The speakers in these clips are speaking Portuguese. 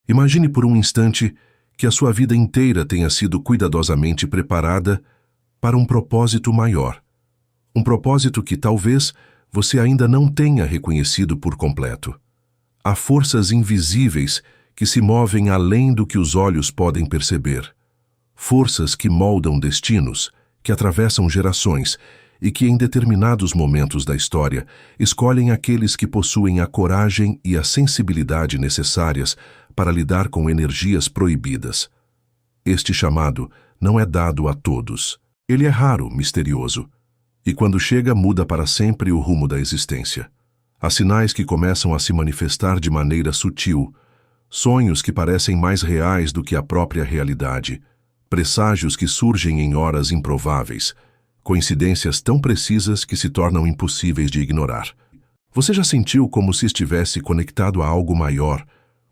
Imagine por um instante que a sua vida inteira tenha sido cuidadosamente preparada para um propósito maior. Um propósito que talvez você ainda não tenha reconhecido por completo. Há forças invisíveis que se movem além do que os olhos podem perceber. Forças que moldam destinos, que atravessam gerações e que, em determinados momentos da história, escolhem aqueles que possuem a coragem e a sensibilidade necessárias para lidar com energias proibidas. Este chamado não é dado a todos. Ele é raro, misterioso, e quando chega muda para sempre o rumo da existência. Há sinais que começam a se manifestar de maneira sutil, sonhos que parecem mais reais do que a própria realidade, presságios que surgem em horas improváveis, coincidências tão precisas que se tornam impossíveis de ignorar. Você já sentiu como se estivesse conectado a algo maior,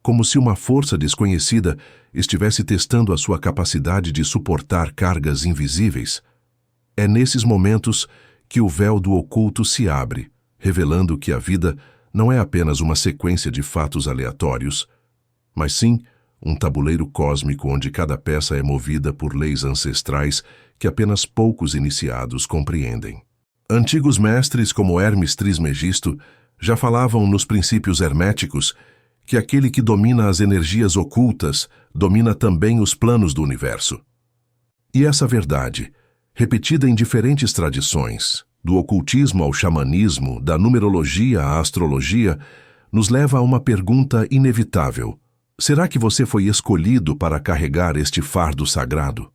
como se uma força desconhecida estivesse testando a sua capacidade de suportar cargas invisíveis? É nesses momentos que o véu do oculto se abre, revelando que a vida não é apenas uma sequência de fatos aleatórios, mas sim um tabuleiro cósmico onde cada peça é movida por leis ancestrais que apenas poucos iniciados compreendem. Antigos mestres como Hermes Trismegisto já falavam nos princípios herméticos que aquele que domina as energias ocultas domina também os planos do universo. E essa verdade, repetida em diferentes tradições, do ocultismo ao xamanismo, da numerologia à astrologia, nos leva a uma pergunta inevitável. Será que você foi escolhido para carregar este fardo sagrado?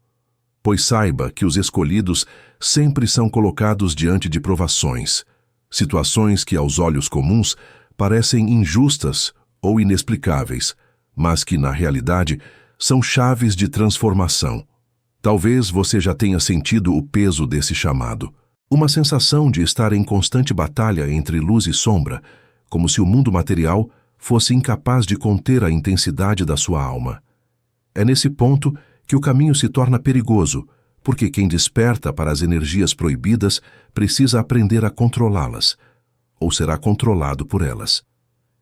Pois saiba que os escolhidos sempre são colocados diante de provações, situações que aos olhos comuns parecem injustas ou inexplicáveis, mas que na realidade são chaves de transformação. Talvez você já tenha sentido o peso desse chamado, uma sensação de estar em constante batalha entre luz e sombra, como se o mundo material fosse incapaz de conter a intensidade da sua alma. É nesse ponto que o caminho se torna perigoso, porque quem desperta para as energias proibidas precisa aprender a controlá-las, ou será controlado por elas.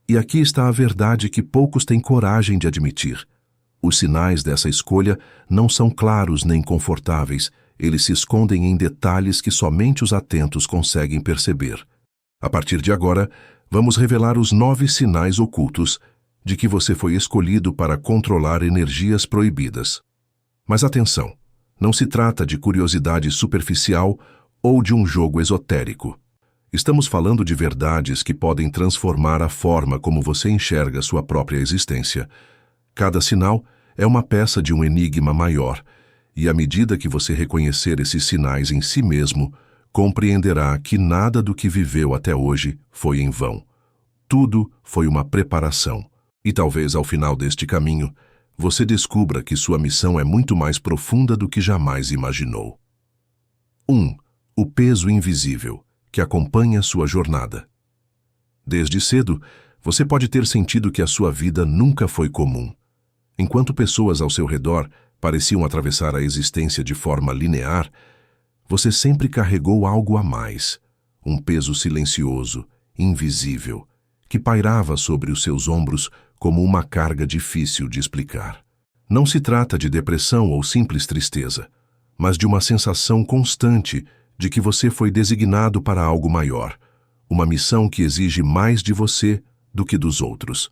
E aqui está a verdade que poucos têm coragem de admitir. Os sinais dessa escolha não são claros nem confortáveis, eles se escondem em detalhes que somente os atentos conseguem perceber. A partir de agora, vamos revelar os 9 sinais ocultos de que você foi escolhido para controlar energias proibidas. Mas atenção, não se trata de curiosidade superficial ou de um jogo esotérico. Estamos falando de verdades que podem transformar a forma como você enxerga sua própria existência. Cada sinal é uma peça de um enigma maior, e à medida que você reconhecer esses sinais em si mesmo, compreenderá que nada do que viveu até hoje foi em vão. Tudo foi uma preparação, e talvez ao final deste caminho, você descubra que sua missão é muito mais profunda do que jamais imaginou. 1. O peso invisível, que acompanha sua jornada. Desde cedo, você pode ter sentido que a sua vida nunca foi comum. Enquanto pessoas ao seu redor pareciam atravessar a existência de forma linear, você sempre carregou algo a mais, um peso silencioso, invisível, que pairava sobre os seus ombros como uma carga difícil de explicar. Não se trata de depressão ou simples tristeza, mas de uma sensação constante de que você foi designado para algo maior, uma missão que exige mais de você do que dos outros.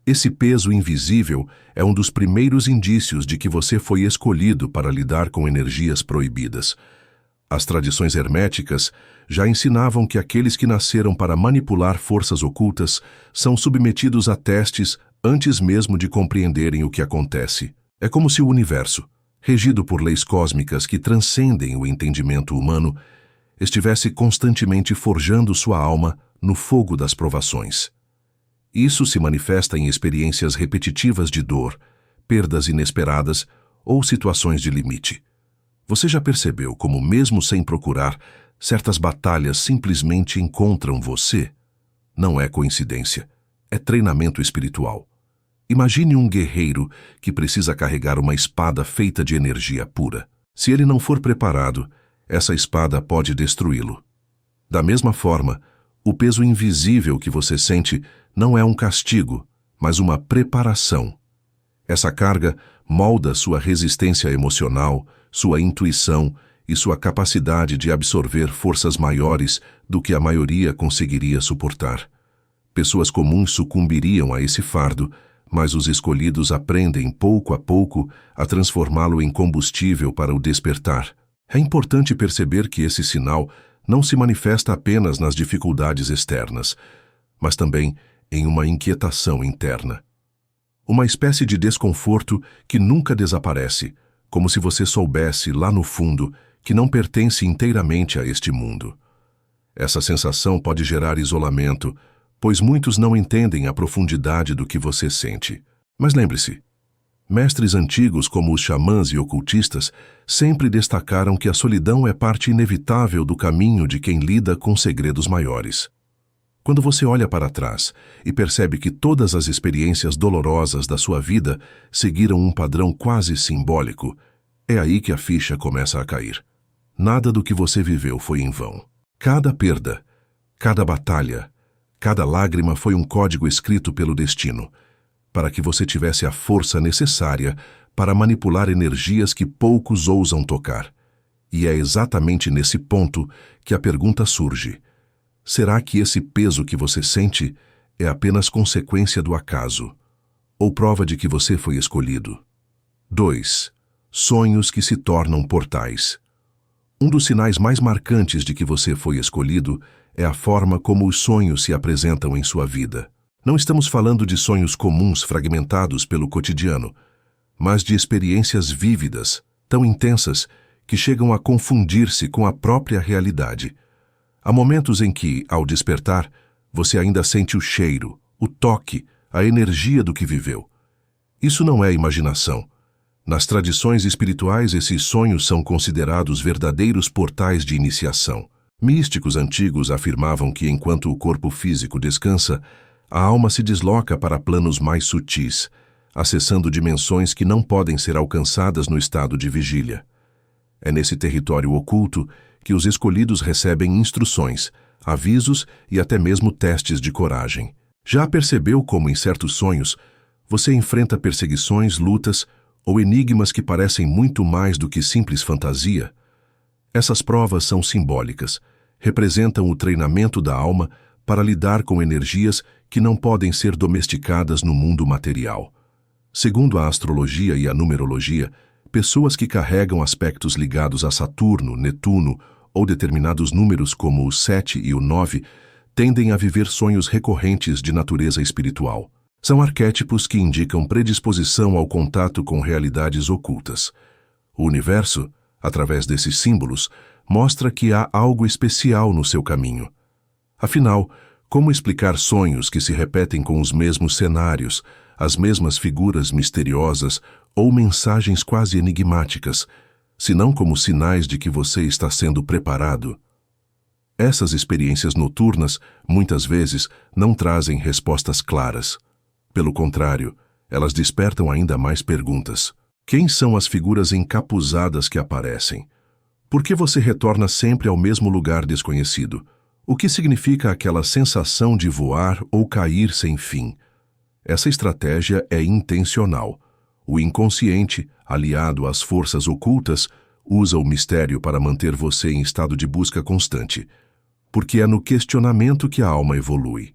Esse peso invisível é um dos primeiros indícios de que você foi escolhido para lidar com energias proibidas. As tradições herméticas já ensinavam que aqueles que nasceram para manipular forças ocultas são submetidos a testes antes mesmo de compreenderem o que acontece. É como se o universo, regido por leis cósmicas que transcendem o entendimento humano, estivesse constantemente forjando sua alma no fogo das provações. Isso se manifesta em experiências repetitivas de dor, perdas inesperadas ou situações de limite. Você já percebeu como, mesmo sem procurar, certas batalhas simplesmente encontram você? Não é coincidência, é treinamento espiritual. Imagine um guerreiro que precisa carregar uma espada feita de energia pura. Se ele não for preparado, essa espada pode destruí-lo. Da mesma forma, o peso invisível que você sente não é um castigo, mas uma preparação. Essa carga molda sua resistência emocional, sua intuição e sua capacidade de absorver forças maiores do que a maioria conseguiria suportar. Pessoas comuns sucumbiriam a esse fardo, mas os escolhidos aprendem pouco a pouco a transformá-lo em combustível para o despertar. É importante perceber que esse sinal não se manifesta apenas nas dificuldades externas, mas também em uma inquietação interna. Uma espécie de desconforto que nunca desaparece, como se você soubesse, lá no fundo, que não pertence inteiramente a este mundo. Essa sensação pode gerar isolamento, pois muitos não entendem a profundidade do que você sente. Mas lembre-se, mestres antigos como os xamãs e ocultistas sempre destacaram que a solidão é parte inevitável do caminho de quem lida com segredos maiores. Quando você olha para trás e percebe que todas as experiências dolorosas da sua vida seguiram um padrão quase simbólico, é aí que a ficha começa a cair. Nada do que você viveu foi em vão. Cada perda, cada batalha, cada lágrima foi um código escrito pelo destino, para que você tivesse a força necessária para manipular energias que poucos ousam tocar. E é exatamente nesse ponto que a pergunta surge: será que esse peso que você sente é apenas consequência do acaso, ou prova de que você foi escolhido? 2. Sonhos que se tornam portais. Um dos sinais mais marcantes de que você foi escolhido é a forma como os sonhos se apresentam em sua vida. Não estamos falando de sonhos comuns fragmentados pelo cotidiano, mas de experiências vívidas, tão intensas, que chegam a confundir-se com a própria realidade. Há momentos em que, ao despertar, você ainda sente o cheiro, o toque, a energia do que viveu. Isso não é imaginação. Nas tradições espirituais, esses sonhos são considerados verdadeiros portais de iniciação. Místicos antigos afirmavam que, enquanto o corpo físico descansa, a alma se desloca para planos mais sutis, acessando dimensões que não podem ser alcançadas no estado de vigília. É nesse território oculto que os escolhidos recebem instruções, avisos e até mesmo testes de coragem. Já percebeu como, em certos sonhos, você enfrenta perseguições, lutas ou enigmas que parecem muito mais do que simples fantasia? Essas provas são simbólicas, representam o treinamento da alma para lidar com energias que não podem ser domesticadas no mundo material. Segundo a astrologia e a numerologia, pessoas que carregam aspectos ligados a Saturno, Netuno ou determinados números como o 7 e o 9 tendem a viver sonhos recorrentes de natureza espiritual. São arquétipos que indicam predisposição ao contato com realidades ocultas. O universo, através desses símbolos, mostra que há algo especial no seu caminho. Afinal, como explicar sonhos que se repetem com os mesmos cenários, as mesmas figuras misteriosas ou mensagens quase enigmáticas, senão como sinais de que você está sendo preparado? Essas experiências noturnas, muitas vezes, não trazem respostas claras. Pelo contrário, elas despertam ainda mais perguntas. Quem são as figuras encapuzadas que aparecem? Por que você retorna sempre ao mesmo lugar desconhecido? O que significa aquela sensação de voar ou cair sem fim? Essa estratégia é intencional. O inconsciente, aliado às forças ocultas, usa o mistério para manter você em estado de busca constante, porque é no questionamento que a alma evolui.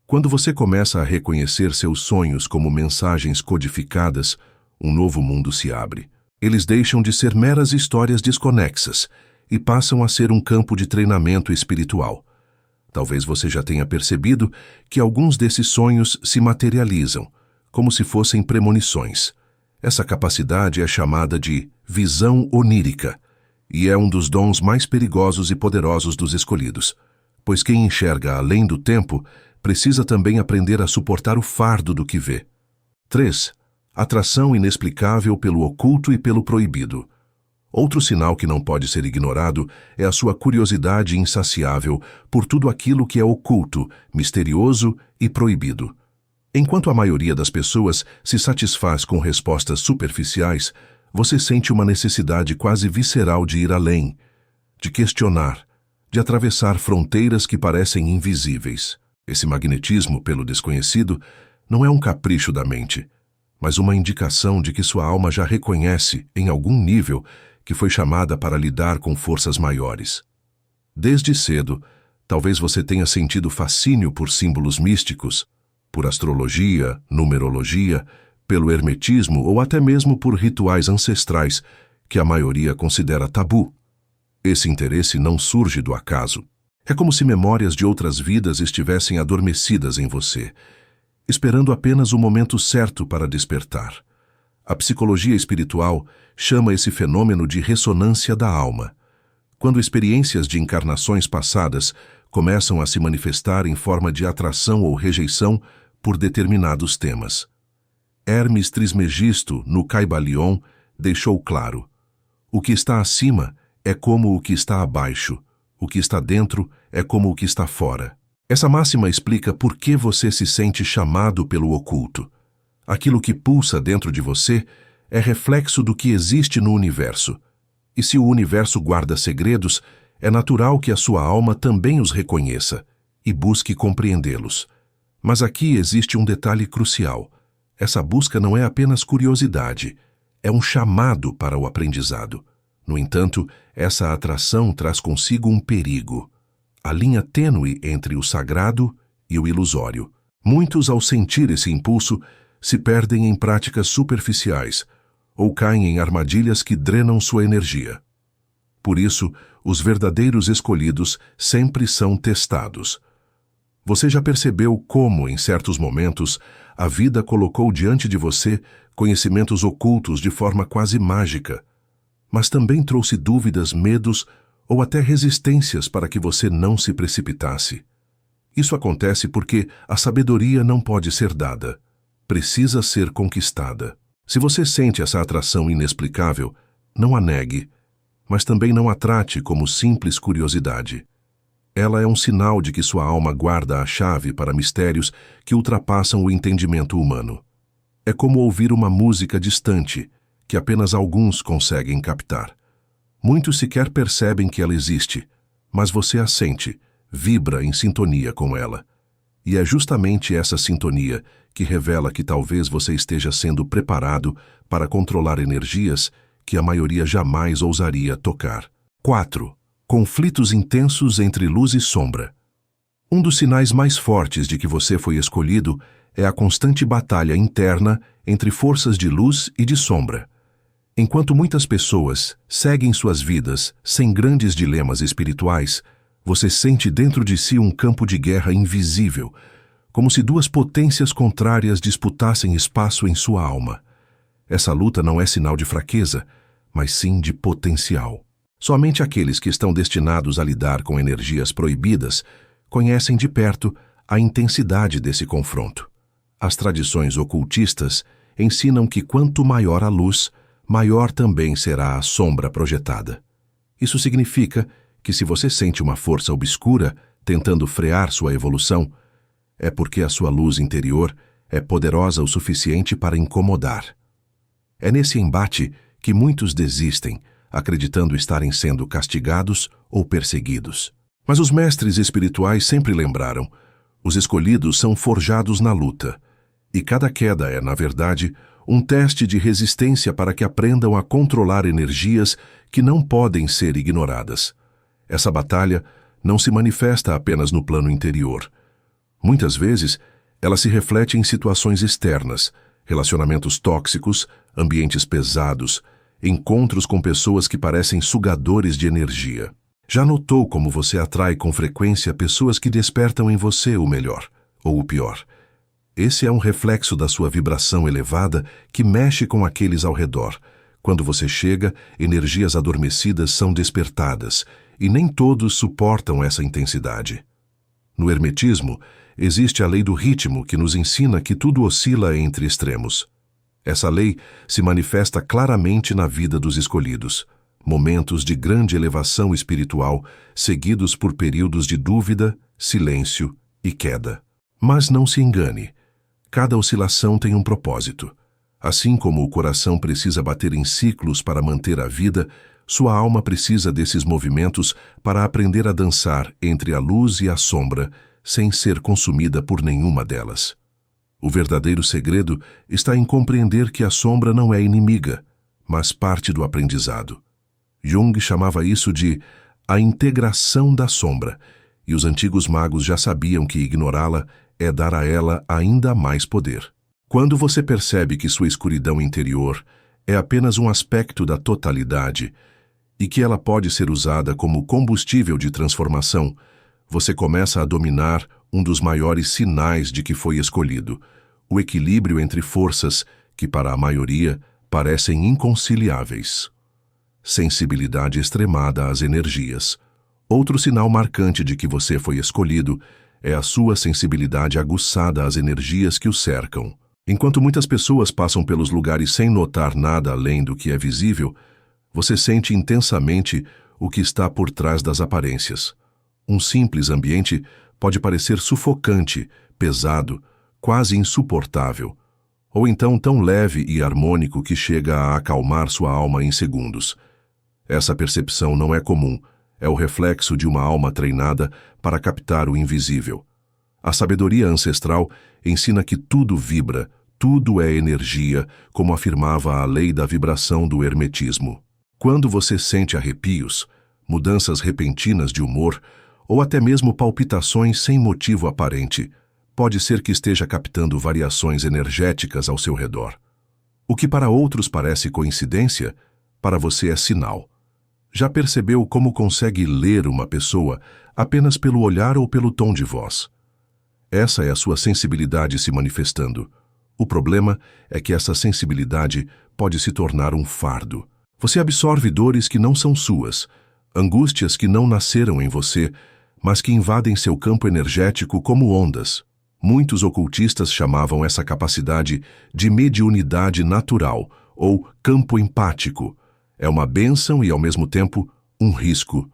Quando você começa a reconhecer seus sonhos como mensagens codificadas, um novo mundo se abre. Eles deixam de ser meras histórias desconexas e passam a ser um campo de treinamento espiritual. Talvez você já tenha percebido que alguns desses sonhos se materializam, como se fossem premonições. Essa capacidade é chamada de visão onírica e é um dos dons mais perigosos e poderosos dos escolhidos, pois quem enxerga além do tempo precisa também aprender a suportar o fardo do que vê. 3. Atração inexplicável pelo oculto e pelo proibido. Outro sinal que não pode ser ignorado é a sua curiosidade insaciável por tudo aquilo que é oculto, misterioso e proibido. Enquanto a maioria das pessoas se satisfaz com respostas superficiais, você sente uma necessidade quase visceral de ir além, de questionar, de atravessar fronteiras que parecem invisíveis. Esse magnetismo pelo desconhecido não é um capricho da mente, mas uma indicação de que sua alma já reconhece, em algum nível, que foi chamada para lidar com forças maiores. Desde cedo, talvez você tenha sentido fascínio por símbolos místicos, por astrologia, numerologia, pelo hermetismo ou até mesmo por rituais ancestrais que a maioria considera tabu. Esse interesse não surge do acaso. É como se memórias de outras vidas estivessem adormecidas em você, esperando apenas o momento certo para despertar. A psicologia espiritual chama esse fenômeno de ressonância da alma, quando experiências de encarnações passadas começam a se manifestar em forma de atração ou rejeição por determinados temas. Hermes Trismegisto, no Caibalion, deixou claro: o que está acima é como o que está abaixo, o que está dentro é como o que está fora. Essa máxima explica por que você se sente chamado pelo oculto. Aquilo que pulsa dentro de você é reflexo do que existe no universo. E se o universo guarda segredos, é natural que a sua alma também os reconheça e busque compreendê-los. Mas aqui existe um detalhe crucial. Essa busca não é apenas curiosidade, é um chamado para o aprendizado. No entanto, essa atração traz consigo um perigo: a linha tênue entre o sagrado e o ilusório. Muitos, ao sentir esse impulso, se perdem em práticas superficiais ou caem em armadilhas que drenam sua energia. Por isso, os verdadeiros escolhidos sempre são testados. Você já percebeu como, em certos momentos, a vida colocou diante de você conhecimentos ocultos de forma quase mágica, mas também trouxe dúvidas, medos ou até resistências para que você não se precipitasse? Isso acontece porque a sabedoria não pode ser dada, precisa ser conquistada. Se você sente essa atração inexplicável, não a negue, mas também não a trate como simples curiosidade. Ela é um sinal de que sua alma guarda a chave para mistérios que ultrapassam o entendimento humano. É como ouvir uma música distante, que apenas alguns conseguem captar. Muitos sequer percebem que ela existe, mas você a sente, vibra em sintonia com ela. E é justamente essa sintonia que revela que talvez você esteja sendo preparado para controlar energias que a maioria jamais ousaria tocar. 4. Conflitos intensos entre luz e sombra. Um dos sinais mais fortes de que você foi escolhido é a constante batalha interna entre forças de luz e de sombra. Enquanto muitas pessoas seguem suas vidas sem grandes dilemas espirituais, você sente dentro de si um campo de guerra invisível, como se duas potências contrárias disputassem espaço em sua alma. Essa luta não é sinal de fraqueza, mas sim de potencial. Somente aqueles que estão destinados a lidar com energias proibidas conhecem de perto a intensidade desse confronto. As tradições ocultistas ensinam que quanto maior a luz, maior também será a sombra projetada. Isso significa que se você sente uma força obscura tentando frear sua evolução, é porque a sua luz interior é poderosa o suficiente para incomodar. É nesse embate que muitos desistem, acreditando estarem sendo castigados ou perseguidos. Mas os mestres espirituais sempre lembraram: os escolhidos são forjados na luta, e cada queda é, na verdade, um teste de resistência para que aprendam a controlar energias que não podem ser ignoradas. Essa batalha não se manifesta apenas no plano interior. Muitas vezes, ela se reflete em situações externas, relacionamentos tóxicos, ambientes pesados, encontros com pessoas que parecem sugadores de energia. Já notou como você atrai com frequência pessoas que despertam em você o melhor ou o pior? Esse é um reflexo da sua vibração elevada que mexe com aqueles ao redor. Quando você chega, energias adormecidas são despertadas, e nem todos suportam essa intensidade. No hermetismo, existe a lei do ritmo que nos ensina que tudo oscila entre extremos. Essa lei se manifesta claramente na vida dos escolhidos. Momentos de grande elevação espiritual, seguidos por períodos de dúvida, silêncio e queda. Mas não se engane. Cada oscilação tem um propósito. Assim como o coração precisa bater em ciclos para manter a vida, sua alma precisa desses movimentos para aprender a dançar entre a luz e a sombra, sem ser consumida por nenhuma delas. O verdadeiro segredo está em compreender que a sombra não é inimiga, mas parte do aprendizado. Jung chamava isso de a integração da sombra, e os antigos magos já sabiam que ignorá-la é dar a ela ainda mais poder. Quando você percebe que sua escuridão interior é apenas um aspecto da totalidade e que ela pode ser usada como combustível de transformação, você começa a dominar um dos maiores sinais de que foi escolhido, o equilíbrio entre forças que, para a maioria, parecem inconciliáveis. Sensibilidade extremada às energias. Outro sinal marcante de que você foi escolhido é a sua sensibilidade aguçada às energias que o cercam. Enquanto muitas pessoas passam pelos lugares sem notar nada além do que é visível, você sente intensamente o que está por trás das aparências. Um simples ambiente pode parecer sufocante, pesado, quase insuportável, ou então tão leve e harmônico que chega a acalmar sua alma em segundos. Essa percepção não é comum, é o reflexo de uma alma treinada para captar o invisível. A sabedoria ancestral ensina que tudo vibra, tudo é energia, como afirmava a lei da vibração do hermetismo. Quando você sente arrepios, mudanças repentinas de humor, ou até mesmo palpitações sem motivo aparente, pode ser que esteja captando variações energéticas ao seu redor. O que para outros parece coincidência, para você é sinal. Já percebeu como consegue ler uma pessoa apenas pelo olhar ou pelo tom de voz? Essa é a sua sensibilidade se manifestando. O problema é que essa sensibilidade pode se tornar um fardo. Você absorve dores que não são suas, angústias que não nasceram em você, mas que invadem seu campo energético como ondas. Muitos ocultistas chamavam essa capacidade de mediunidade natural, ou campo empático. É uma bênção e, ao mesmo tempo, um risco,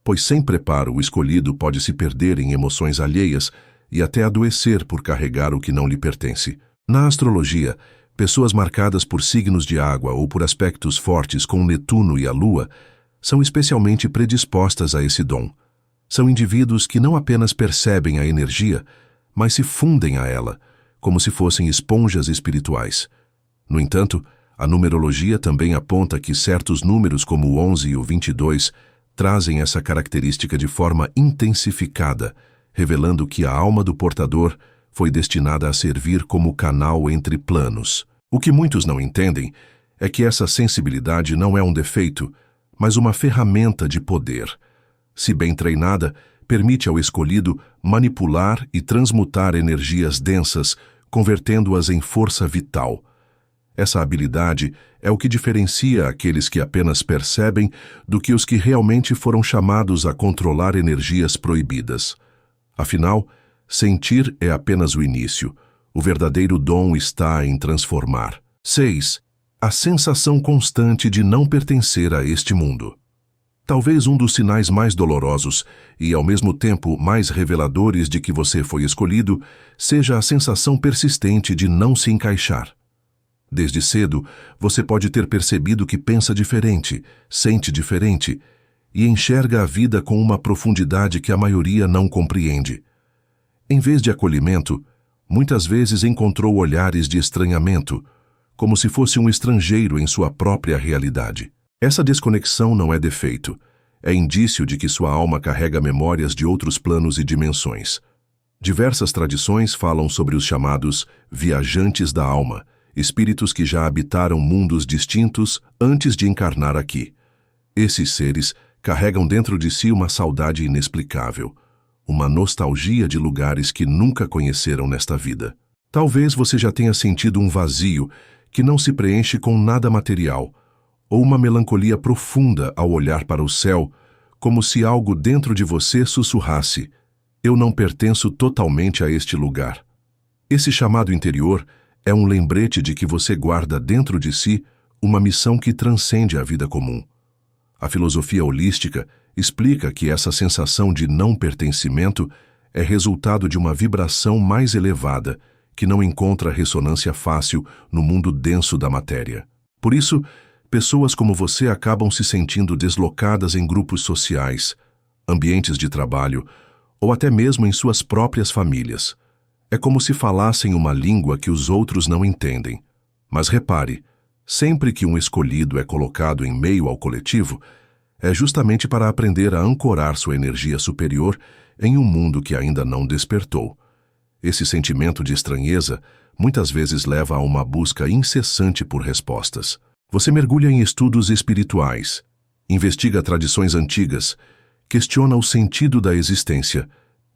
pois sem preparo o escolhido pode se perder em emoções alheias e até adoecer por carregar o que não lhe pertence. Na astrologia, pessoas marcadas por signos de água ou por aspectos fortes com Netuno e a Lua são especialmente predispostas a esse dom. São indivíduos que não apenas percebem a energia, mas se fundem a ela, como se fossem esponjas espirituais. No entanto, a numerologia também aponta que certos números como o 11 e o 22 trazem essa característica de forma intensificada, revelando que a alma do portador foi destinada a servir como canal entre planos. O que muitos não entendem é que essa sensibilidade não é um defeito, mas uma ferramenta de poder. Se bem treinada, permite ao escolhido manipular e transmutar energias densas, convertendo-as em força vital. Essa habilidade é o que diferencia aqueles que apenas percebem do que os que realmente foram chamados a controlar energias proibidas. Afinal, sentir é apenas o início. O verdadeiro dom está em transformar. 6. A sensação constante de não pertencer a este mundo. Talvez um dos sinais mais dolorosos e, ao mesmo tempo, mais reveladores de que você foi escolhido seja a sensação persistente de não se encaixar. Desde cedo, você pode ter percebido que pensa diferente, sente diferente e enxerga a vida com uma profundidade que a maioria não compreende. Em vez de acolhimento, muitas vezes encontrou olhares de estranhamento, como se fosse um estrangeiro em sua própria realidade. Essa desconexão não é defeito, é indício de que sua alma carrega memórias de outros planos e dimensões. Diversas tradições falam sobre os chamados viajantes da alma, espíritos que já habitaram mundos distintos antes de encarnar aqui. Esses seres carregam dentro de si uma saudade inexplicável, uma nostalgia de lugares que nunca conheceram nesta vida. Talvez você já tenha sentido um vazio que não se preenche com nada material, ou uma melancolia profunda ao olhar para o céu, como se algo dentro de você sussurrasse: eu não pertenço totalmente a este lugar. Esse chamado interior é um lembrete de que você guarda dentro de si uma missão que transcende a vida comum. A filosofia holística explica que essa sensação de não pertencimento é resultado de uma vibração mais elevada, que não encontra ressonância fácil no mundo denso da matéria. Por isso, pessoas como você acabam se sentindo deslocadas em grupos sociais, ambientes de trabalho ou até mesmo em suas próprias famílias. É como se falassem uma língua que os outros não entendem. Mas repare, sempre que um escolhido é colocado em meio ao coletivo, é justamente para aprender a ancorar sua energia superior em um mundo que ainda não despertou. Esse sentimento de estranheza muitas vezes leva a uma busca incessante por respostas. Você mergulha em estudos espirituais, investiga tradições antigas, questiona o sentido da existência,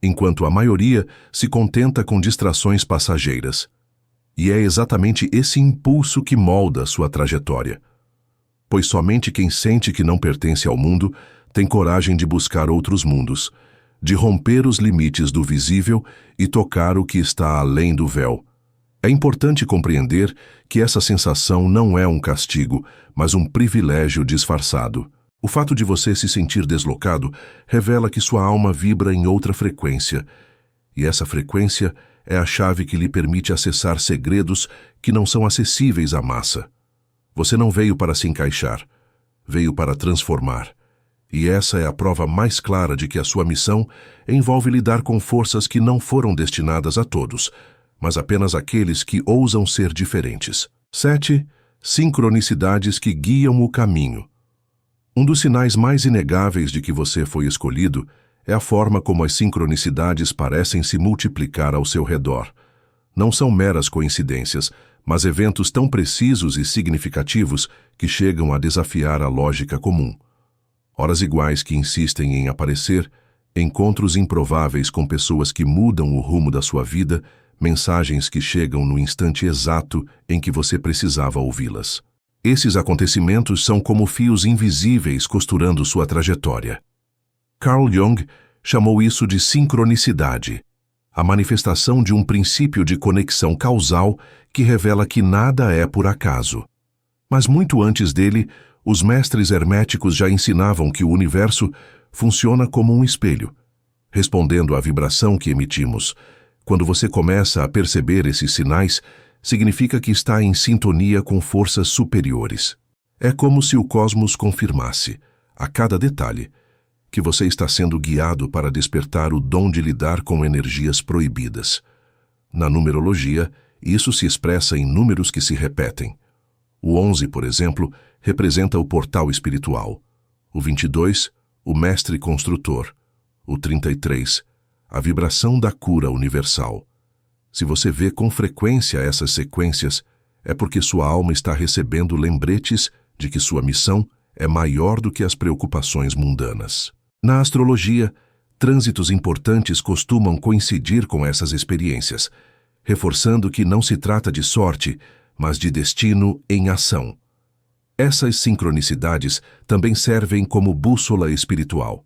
enquanto a maioria se contenta com distrações passageiras. E é exatamente esse impulso que molda sua trajetória. Pois somente quem sente que não pertence ao mundo tem coragem de buscar outros mundos, de romper os limites do visível e tocar o que está além do véu. É importante compreender que essa sensação não é um castigo, mas um privilégio disfarçado. O fato de você se sentir deslocado revela que sua alma vibra em outra frequência, e essa frequência é a chave que lhe permite acessar segredos que não são acessíveis à massa. Você não veio para se encaixar, veio para transformar. E essa é a prova mais clara de que a sua missão envolve lidar com forças que não foram destinadas a todos, mas apenas àqueles que ousam ser diferentes. 7. Sincronicidades que guiam o caminho. Um dos sinais mais inegáveis de que você foi escolhido é a forma como as sincronicidades parecem se multiplicar ao seu redor. Não são meras coincidências, mas eventos tão precisos e significativos que chegam a desafiar a lógica comum. Horas iguais que insistem em aparecer, encontros improváveis com pessoas que mudam o rumo da sua vida, mensagens que chegam no instante exato em que você precisava ouvi-las. Esses acontecimentos são como fios invisíveis costurando sua trajetória. Carl Jung chamou isso de sincronicidade, a manifestação de um princípio de conexão causal que revela que nada é por acaso. Mas muito antes dele, os mestres herméticos já ensinavam que o universo funciona como um espelho, respondendo à vibração que emitimos. Quando você começa a perceber esses sinais, significa que está em sintonia com forças superiores. É como se o cosmos confirmasse, a cada detalhe, que você está sendo guiado para despertar o dom de lidar com energias proibidas. Na numerologia, isso se expressa em números que se repetem. O 11, por exemplo, representa o portal espiritual. O 22, o mestre construtor. O 33, a vibração da cura universal. Se você vê com frequência essas sequências, é porque sua alma está recebendo lembretes de que sua missão é maior do que as preocupações mundanas. Na astrologia, trânsitos importantes costumam coincidir com essas experiências, reforçando que não se trata de sorte, mas de destino em ação. Essas sincronicidades também servem como bússola espiritual.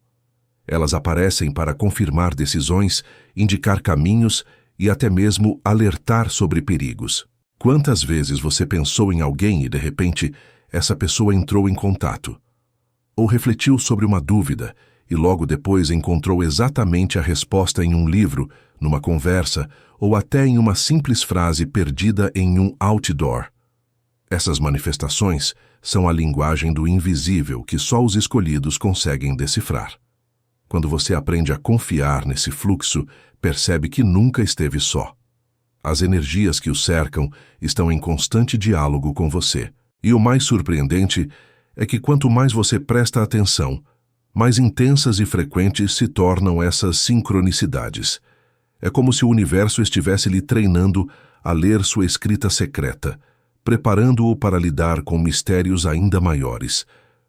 Elas aparecem para confirmar decisões, indicar caminhos e até mesmo alertar sobre perigos. Quantas vezes você pensou em alguém e, de repente, essa pessoa entrou em contato? Ou refletiu sobre uma dúvida e logo depois encontrou exatamente a resposta em um livro, numa conversa ou até em uma simples frase perdida em um outdoor? Essas manifestações são a linguagem do invisível que só os escolhidos conseguem decifrar. Quando você aprende a confiar nesse fluxo, percebe que nunca esteve só. As energias que o cercam estão em constante diálogo com você. E o mais surpreendente é que quanto mais você presta atenção, mais intensas e frequentes se tornam essas sincronicidades. É como se o universo estivesse lhe treinando a ler sua escrita secreta, preparando-o para lidar com mistérios ainda maiores,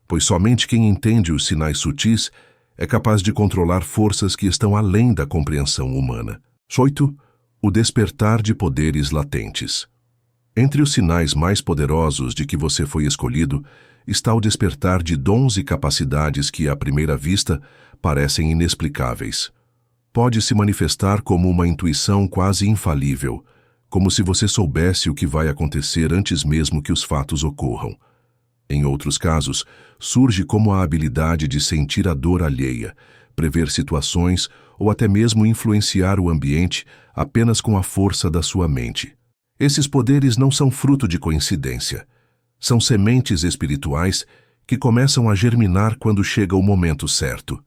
pois somente quem entende os sinais sutis é capaz de controlar forças que estão além da compreensão humana. 8. O despertar de poderes latentes. Entre os sinais mais poderosos de que você foi escolhido está o despertar de dons e capacidades que, à primeira vista, parecem inexplicáveis. Pode se manifestar como uma intuição quase infalível, como se você soubesse o que vai acontecer antes mesmo que os fatos ocorram. Em outros casos, surge como a habilidade de sentir a dor alheia, prever situações ou até mesmo influenciar o ambiente apenas com a força da sua mente. Esses poderes não são fruto de coincidência. São sementes espirituais que começam a germinar quando chega o momento certo.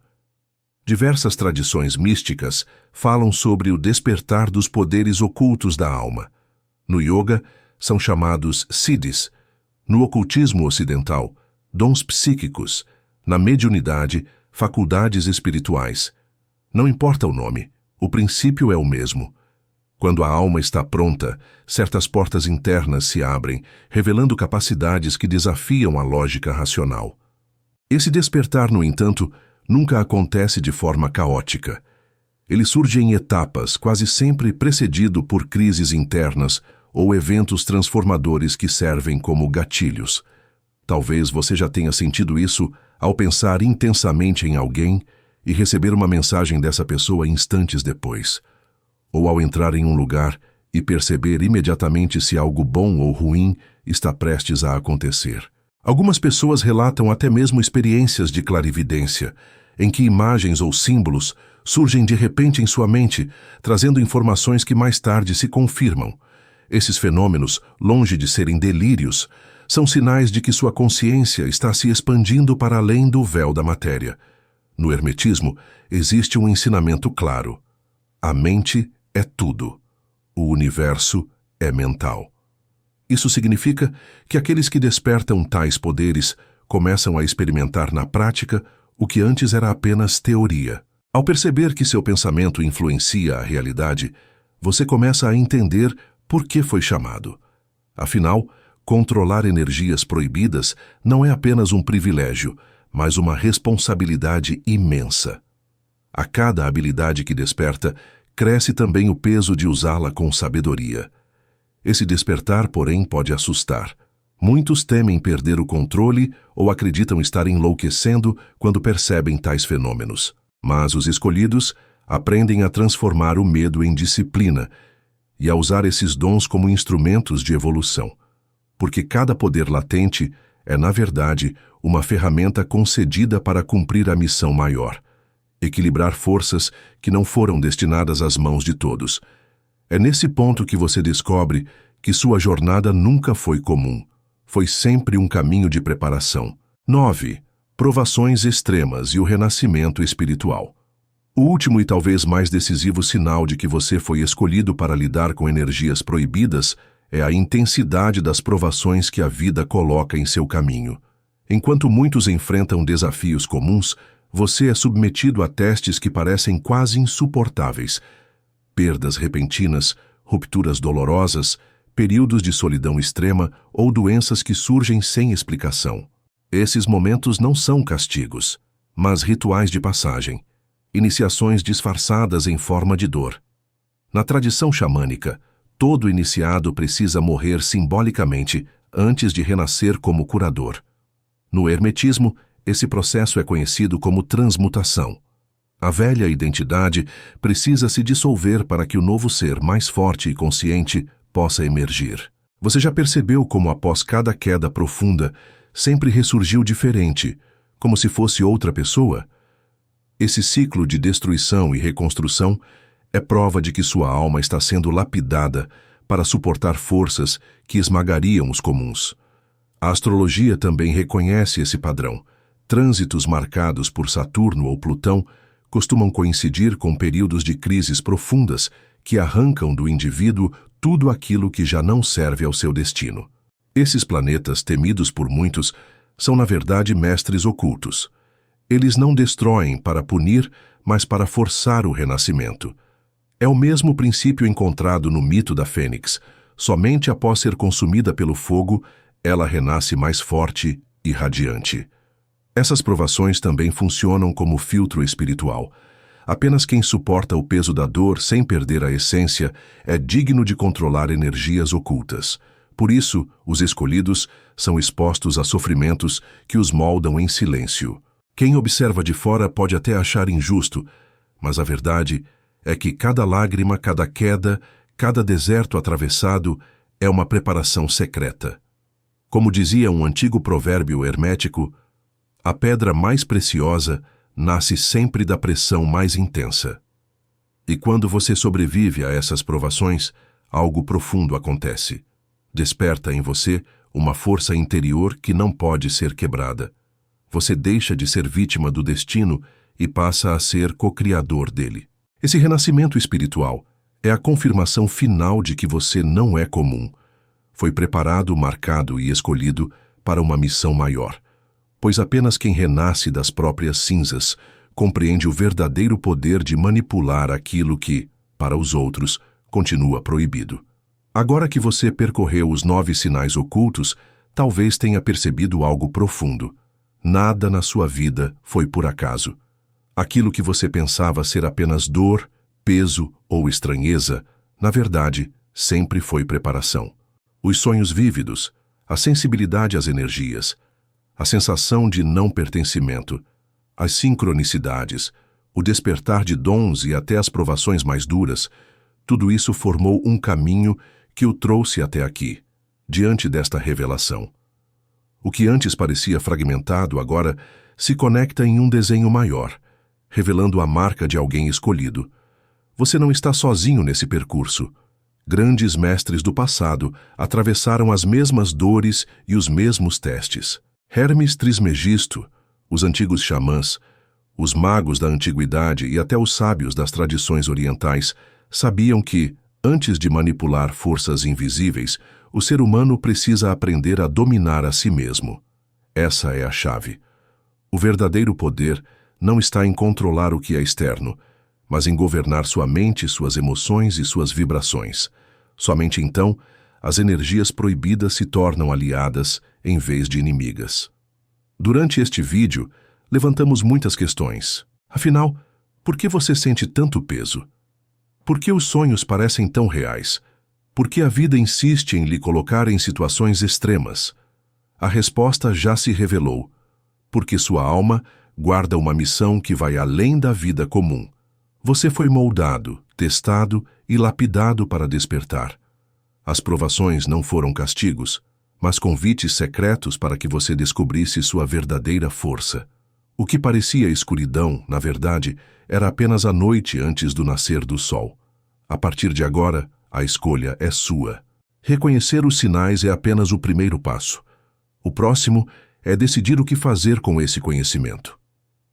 Diversas tradições místicas falam sobre o despertar dos poderes ocultos da alma. No yoga, são chamados siddhis. No ocultismo ocidental, dons psíquicos. Na mediunidade, faculdades espirituais. Não importa o nome, o princípio é o mesmo. Quando a alma está pronta, certas portas internas se abrem, revelando capacidades que desafiam a lógica racional. Esse despertar, no entanto, nunca acontece de forma caótica. Ele surge em etapas, quase sempre precedido por crises internas ou eventos transformadores que servem como gatilhos. Talvez você já tenha sentido isso ao pensar intensamente em alguém e receber uma mensagem dessa pessoa instantes depois. Ou ao entrar em um lugar e perceber imediatamente se algo bom ou ruim está prestes a acontecer. Algumas pessoas relatam até mesmo experiências de clarividência, em que imagens ou símbolos surgem de repente em sua mente, trazendo informações que mais tarde se confirmam. Esses fenômenos, longe de serem delírios, são sinais de que sua consciência está se expandindo para além do véu da matéria. No hermetismo, existe um ensinamento claro. A mente é tudo. O universo é mental. Isso significa que aqueles que despertam tais poderes começam a experimentar na prática o que antes era apenas teoria. Ao perceber que seu pensamento influencia a realidade, você começa a entender por que foi chamado. Afinal, controlar energias proibidas não é apenas um privilégio, mas uma responsabilidade imensa. A cada habilidade que desperta, cresce também o peso de usá-la com sabedoria. Esse despertar, porém, pode assustar. Muitos temem perder o controle ou acreditam estar enlouquecendo quando percebem tais fenômenos. Mas os escolhidos aprendem a transformar o medo em disciplina e a usar esses dons como instrumentos de evolução. Porque cada poder latente é, na verdade, uma ferramenta concedida para cumprir a missão maior: equilibrar forças que não foram destinadas às mãos de todos. É nesse ponto que você descobre que sua jornada nunca foi comum. Foi sempre um caminho de preparação. 9. Provações extremas e o renascimento espiritual. O último e talvez mais decisivo sinal de que você foi escolhido para lidar com energias proibidas é a intensidade das provações que a vida coloca em seu caminho. Enquanto muitos enfrentam desafios comuns, você é submetido a testes que parecem quase insuportáveis. Perdas repentinas, rupturas dolorosas, períodos de solidão extrema ou doenças que surgem sem explicação. Esses momentos não são castigos, mas rituais de passagem, iniciações disfarçadas em forma de dor. Na tradição xamânica, todo iniciado precisa morrer simbolicamente antes de renascer como curador. No hermetismo, esse processo é conhecido como transmutação. A velha identidade precisa se dissolver para que o novo ser mais forte e consciente possa emergir. Você já percebeu como após cada queda profunda, sempre ressurgiu diferente, como se fosse outra pessoa? Esse ciclo de destruição e reconstrução é prova de que sua alma está sendo lapidada para suportar forças que esmagariam os comuns. A astrologia também reconhece esse padrão. Trânsitos marcados por Saturno ou Plutão costumam coincidir com períodos de crises profundas que arrancam do indivíduo tudo aquilo que já não serve ao seu destino. Esses planetas, temidos por muitos, são na verdade mestres ocultos. Eles não destroem para punir, mas para forçar o renascimento. É o mesmo princípio encontrado no mito da Fênix. Somente após ser consumida pelo fogo, ela renasce mais forte e radiante. Essas provações também funcionam como filtro espiritual. Apenas quem suporta o peso da dor sem perder a essência é digno de controlar energias ocultas. Por isso, os escolhidos são expostos a sofrimentos que os moldam em silêncio. Quem observa de fora pode até achar injusto, mas a verdade é que cada lágrima, cada queda, cada deserto atravessado é uma preparação secreta. Como dizia um antigo provérbio hermético, a pedra mais preciosa nasce sempre da pressão mais intensa. E quando você sobrevive a essas provações, algo profundo acontece. Desperta em você uma força interior que não pode ser quebrada. Você deixa de ser vítima do destino e passa a ser co-criador dele. Esse renascimento espiritual é a confirmação final de que você não é comum. Foi preparado, marcado e escolhido para uma missão maior, pois apenas quem renasce das próprias cinzas compreende o verdadeiro poder de manipular aquilo que, para os outros, continua proibido. Agora que você percorreu os 9 sinais ocultos, talvez tenha percebido algo profundo. Nada na sua vida foi por acaso. Aquilo que você pensava ser apenas dor, peso ou estranheza, na verdade, sempre foi preparação. Os sonhos vívidos, a sensibilidade às energias, a sensação de não pertencimento, as sincronicidades, o despertar de dons e até as provações mais duras, tudo isso formou um caminho que o trouxe até aqui, diante desta revelação. O que antes parecia fragmentado agora se conecta em um desenho maior, revelando a marca de alguém escolhido. Você não está sozinho nesse percurso. Grandes mestres do passado atravessaram as mesmas dores e os mesmos testes. Hermes Trismegisto, os antigos xamãs, os magos da antiguidade e até os sábios das tradições orientais sabiam que, antes de manipular forças invisíveis, o ser humano precisa aprender a dominar a si mesmo. Essa é a chave. O verdadeiro poder não está em controlar o que é externo, mas em governar sua mente, suas emoções e suas vibrações. Somente então, as energias proibidas se tornam aliadas em vez de inimigas. Durante este vídeo, levantamos muitas questões. Afinal, por que você sente tanto peso? Por que os sonhos parecem tão reais? Por que a vida insiste em lhe colocar em situações extremas? A resposta já se revelou. Porque sua alma guarda uma missão que vai além da vida comum. Você foi moldado, testado e lapidado para despertar. As provações não foram castigos, mas convites secretos para que você descobrisse sua verdadeira força. O que parecia escuridão, na verdade, era apenas a noite antes do nascer do sol. A partir de agora, a escolha é sua. Reconhecer os sinais é apenas o primeiro passo. O próximo é decidir o que fazer com esse conhecimento.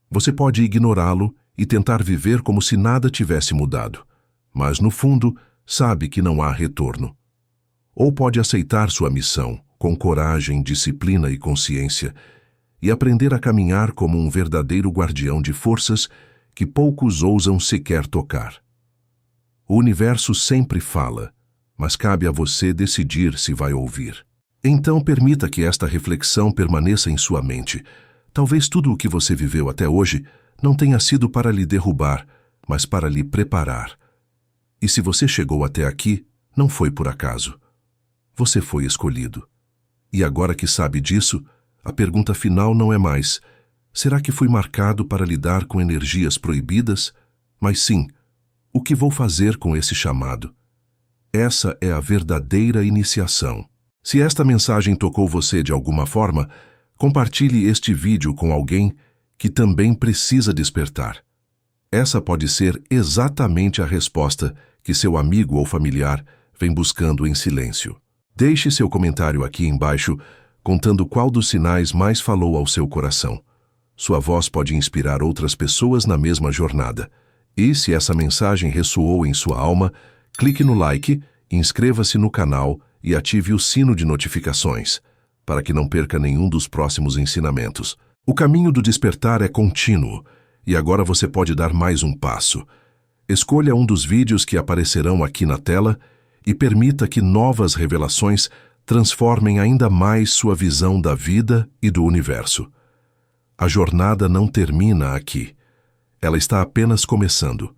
Você pode ignorá-lo e tentar viver como se nada tivesse mudado, mas no fundo sabe que não há retorno. Ou pode aceitar sua missão com coragem, disciplina e consciência e aprender a caminhar como um verdadeiro guardião de forças que poucos ousam sequer tocar. O universo sempre fala, mas cabe a você decidir se vai ouvir. Então permita que esta reflexão permaneça em sua mente. Talvez tudo o que você viveu até hoje não tenha sido para lhe derrubar, mas para lhe preparar. E se você chegou até aqui, não foi por acaso. Você foi escolhido. E agora que sabe disso, a pergunta final não é mais: será que fui marcado para lidar com energias proibidas? Mas sim, o que vou fazer com esse chamado? Essa é a verdadeira iniciação. Se esta mensagem tocou você de alguma forma, compartilhe este vídeo com alguém que também precisa despertar. Essa pode ser exatamente a resposta que seu amigo ou familiar vem buscando em silêncio. Deixe seu comentário aqui embaixo contando qual dos sinais mais falou ao seu coração. Sua voz pode inspirar outras pessoas na mesma jornada. E se essa mensagem ressoou em sua alma, clique no like, inscreva-se no canal e ative o sino de notificações, para que não perca nenhum dos próximos ensinamentos. O caminho do despertar é contínuo, e agora você pode dar mais um passo. Escolha um dos vídeos que aparecerão aqui na tela e permita que novas revelações transformem ainda mais sua visão da vida e do universo. A jornada não termina aqui. Ela está apenas começando.